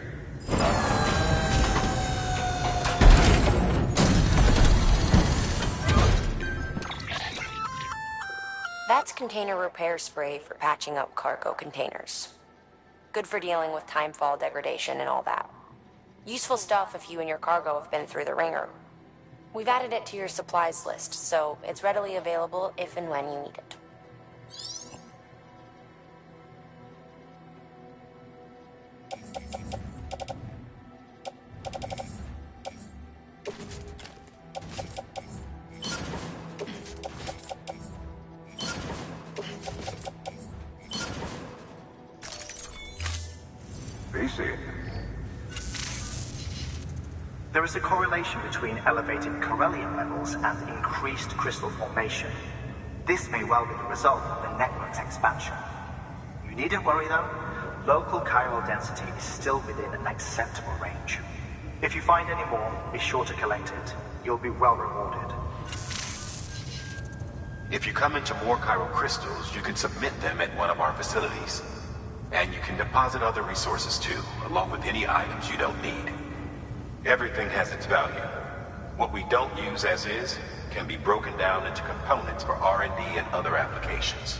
That's container repair spray for patching up cargo containers. Good for dealing with timefall degradation and all that. Useful stuff if you and your cargo have been through the ringer. We've added it to your supplies list, so it's readily available if and when you need it. There is a correlation between elevated Corellium levels and increased crystal formation. This may well be the result of the network's expansion. You needn't worry though. Local chiral density is still within an acceptable range. If you find any more, be sure to collect it. You'll be well rewarded. If you come into more chiral crystals, you can submit them at one of our facilities. And you can deposit other resources too, along with any items you don't need. Everything has its value. What we don't use as is can be broken down into components for R&D and other applications.